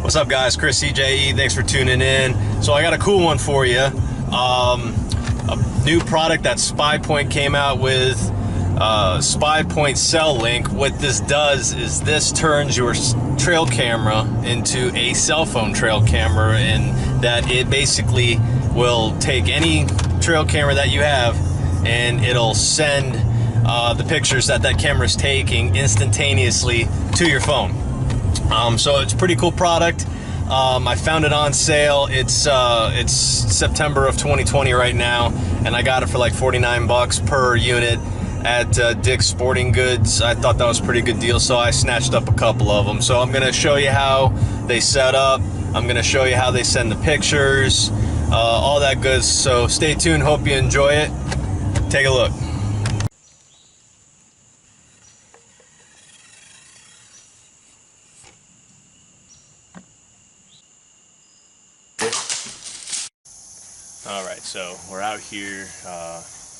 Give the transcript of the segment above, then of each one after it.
What's up, guys? Chris CJE. Thanks for tuning in. So I got a cool one for you. A new product that Spypoint came out with, Spypoint Cell Link. What this does is this turns your trail camera into a cell phone trail camera, and that it basically will take any trail camera that you have and it'll send the pictures that camera is taking instantaneously to your phone. So it's a pretty cool product. I found it on sale. It's September of 2020 right now, and I got it for like 49 bucks per unit at Dick's Sporting Goods. I thought that was a pretty good deal, so I snatched up a couple of them. So I'm going to show you how they set up. I'm going to show you how they send the pictures, all that good. So stay tuned. Hope you enjoy it. Take a look. Alright, so we're out here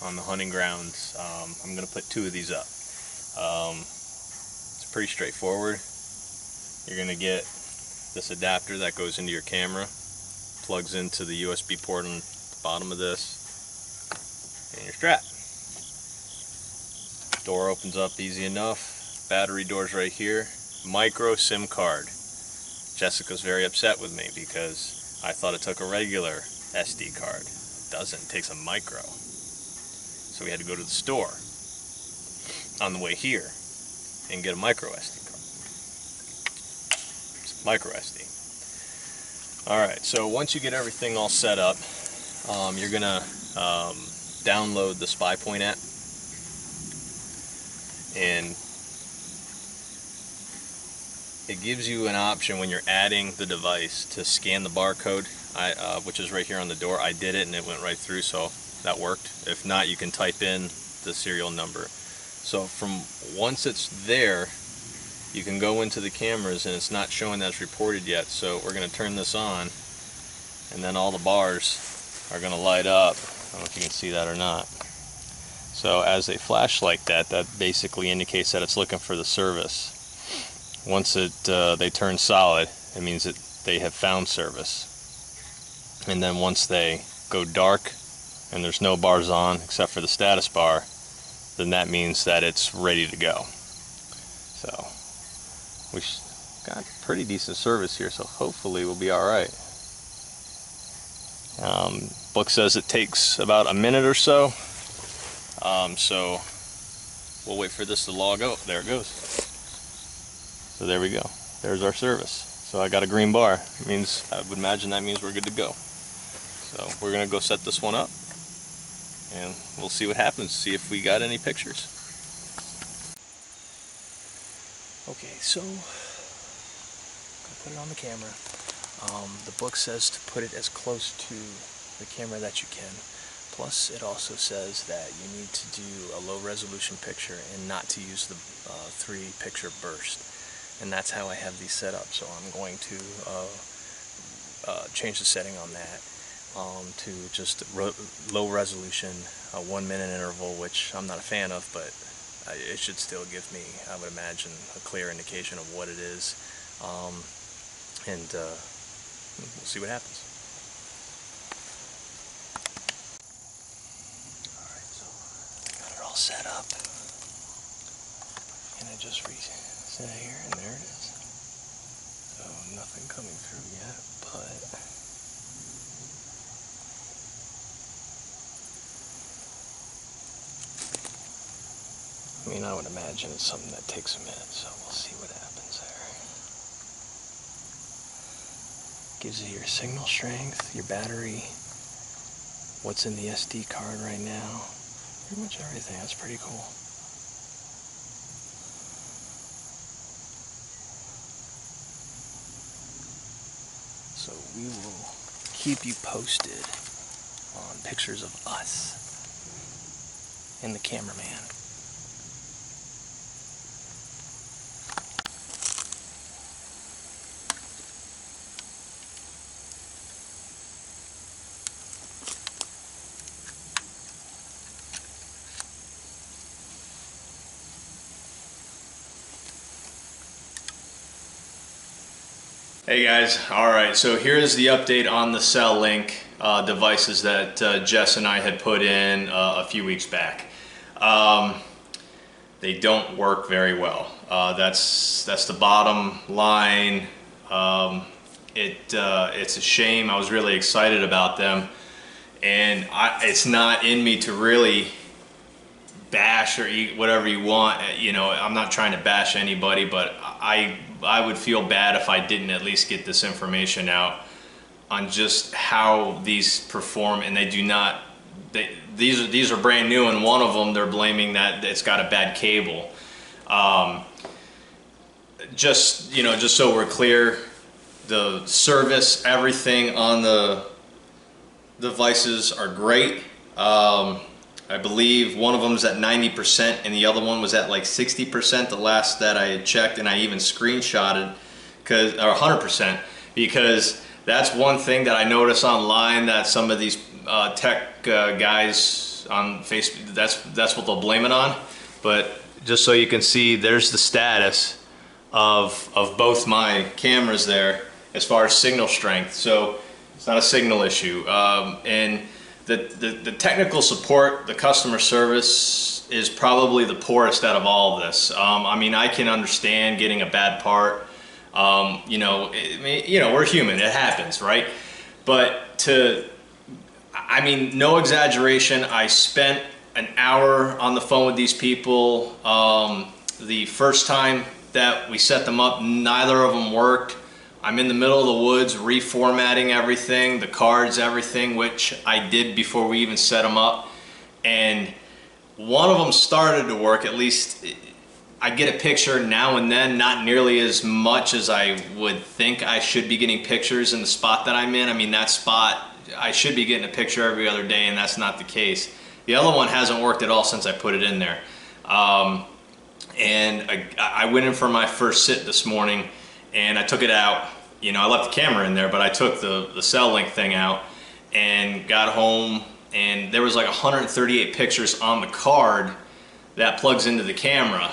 on the hunting grounds. I'm going to put two of these up. It's pretty straightforward. You're going to get this adapter that goes into your camera, plugs into the USB port on the bottom of this, and your strap. Door opens up easy enough. Battery door's right here. Micro SIM card. Jessica's very upset with me because I thought it took a regular SD card. It doesn't. It takes a micro. So we had to go to the store on the way here and get a micro SD card. It's micro SD. Alright, so once you get everything all set up, you're gonna download the Spypoint app, and it gives you an option when you're adding the device to scan the barcode, which is right here on the door. I did it and it went right through, so that worked. If not, you can type in the serial number. So from once it's there, you can go into the cameras, and it's not showing that it's reported yet. So we're going to turn this on, and then all the bars are going to light up. I don't know if you can see that or not. So as they flash like that, that basically indicates that it's looking for the service. Once they turn solid, it means that they have found service. And then once they go dark and there's no bars on except for the status bar, then that means that it's ready to go. So we got pretty decent service here, so hopefully we'll be alright. Book says it takes about a minute or so. So we'll wait for this to log out. There it goes. So there we go. There's our service. So I got a green bar. It means, I would imagine that means we're good to go. So we're gonna go set this one up, and we'll see what happens. See if we got any pictures. Okay, so gonna put it on the camera. The book says to put it as close to the camera that you can. Plus, it also says that you need to do a low resolution picture and not to use the 3-picture burst. And that's how I have these set up. So I'm going to change the setting on that to just low resolution, 1 minute interval, which I'm not a fan of, but it should still give me, I would imagine, a clear indication of what it is. And we'll see what happens. Alright, so I got it all set up. And I just reset it here, and there it is. So nothing coming through yet, but I mean, I would imagine it's something that takes a minute, so we'll see what happens there. Gives you your signal strength, your battery, what's in the SD card right now, pretty much everything. That's pretty cool. So we will keep you posted on pictures of us and the cameraman. Hey guys, alright, so here's the update on the Cell Link devices that Jess and I had put in a few weeks back. They don't work very well. That's the bottom line. It's a shame. I was really excited about them, and it's not in me to really bash or eat whatever you want. You know, I'm not trying to bash anybody, but I would feel bad if I didn't at least get this information out on just how these perform. And they do not. These are brand new, and one of them they're blaming that it's got a bad cable. Just so we're clear, the service, everything on the devices are great. I believe one of them is at 90% and the other one was at like 60% the last that I had checked, and I even screenshotted, or 100%, because that's one thing that I notice online, that some of these tech guys on Facebook, that's what they'll blame it on. But just so you can see, there's the status of both my cameras there as far as signal strength. So it's not a signal issue. And the technical support, the customer service is probably the poorest out of all of this. I mean, I can understand getting a bad part. We're human, it happens, right? But I mean, no exaggeration, I spent an hour on the phone with these people. The first time that we set them up, neither of them worked. I'm in the middle of the woods reformatting everything, the cards, everything, which I did before we even set them up. And one of them started to work. At least I get a picture now and then, not nearly as much as I would think I should be getting pictures in the spot that I'm in. I mean, that spot, I should be getting a picture every other day, and that's not the case. The other one hasn't worked at all since I put it in there. And I went in for my first sit this morning, and I took it out. You know, I left the camera in there, but I took the Cell Link thing out and got home, and there was like 138 pictures on the card that plugs into the camera.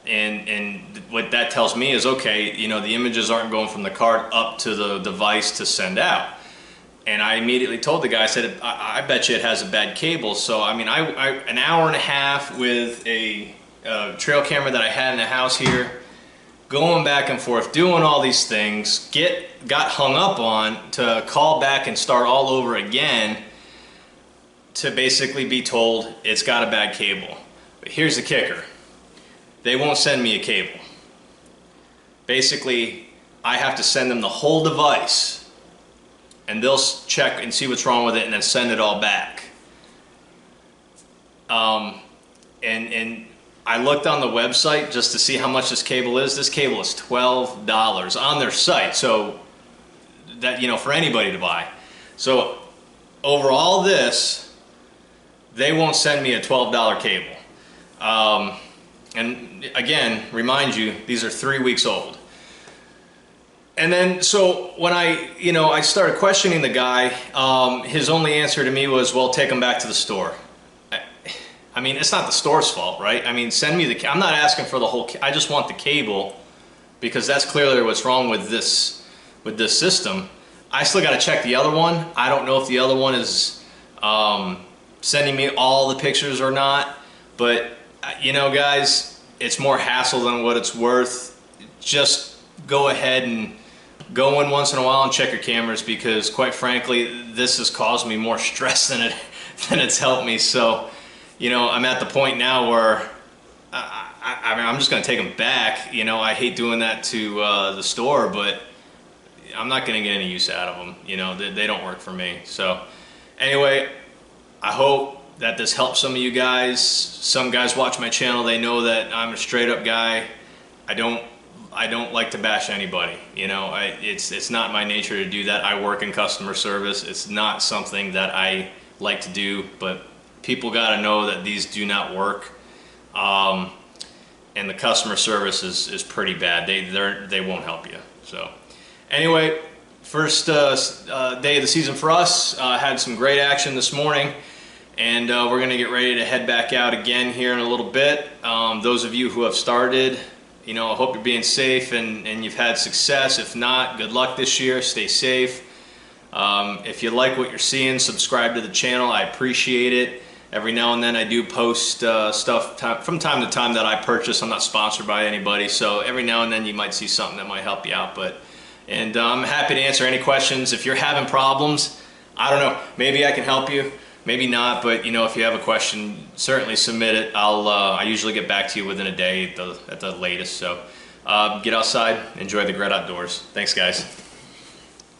And what that tells me is, okay, you know, the images aren't going from the card up to the device to send out. And I immediately told the guy, I said, I bet you it has a bad cable. So, I mean, an hour and a half with a trail camera that I had in the house here, going back and forth, doing all these things, got hung up on to call back and start all over again to basically be told it's got a bad cable. But here's the kicker. They won't send me a cable. Basically, I have to send them the whole device, and they'll check and see what's wrong with it and then send it all back. And I looked on the website just to see how much this cable is. This cable is $12 on their site, so that, you know, for anybody to buy. So over all this, they won't send me a $12 cable. And again, remind you, these are 3 weeks old. And then, so when I started questioning the guy, his only answer to me was, well, take them back to the store. I mean, it's not the store's fault, right? I mean, send me I'm not asking for the whole, I just want the cable, because that's clearly what's wrong with this system. I still got to check the other one. I don't know if the other one is sending me all the pictures or not, but you know, guys, it's more hassle than what it's worth. Just go ahead and go in once in a while and check your cameras, because quite frankly, this has caused me more stress than it's helped me. So, you know, I'm at the point now where I mean, I'm just going to take them back. You know, I hate doing that to the store, but I'm not going to get any use out of them. You know, they don't work for me. So anyway, I hope that this helps some of you guys. Some guys watch my channel, they know that I'm a straight up guy. I don't like to bash anybody. You know, it's not my nature to do that. I work in customer service. It's not something that I like to do, but people got to know that these do not work. And the customer service is pretty bad. They won't help you. So anyway, first day of the season for us. Had some great action this morning, and we're going to get ready to head back out again here in a little bit. Those of you who have started, You know, I hope you're being safe and you've had success. If not, good luck this year. Stay safe. If you like what you're seeing, subscribe to the channel. I appreciate it. Every now and then I do post stuff from time to time that I purchase. I'm not sponsored by anybody, so every now and then you might see something that might help you out. And I'm happy to answer any questions. If you're having problems, I don't know, maybe I can help you, maybe not, but you know, if you have a question, certainly submit it. I usually get back to you within a day at the latest. So get outside, enjoy the great outdoors. Thanks, guys.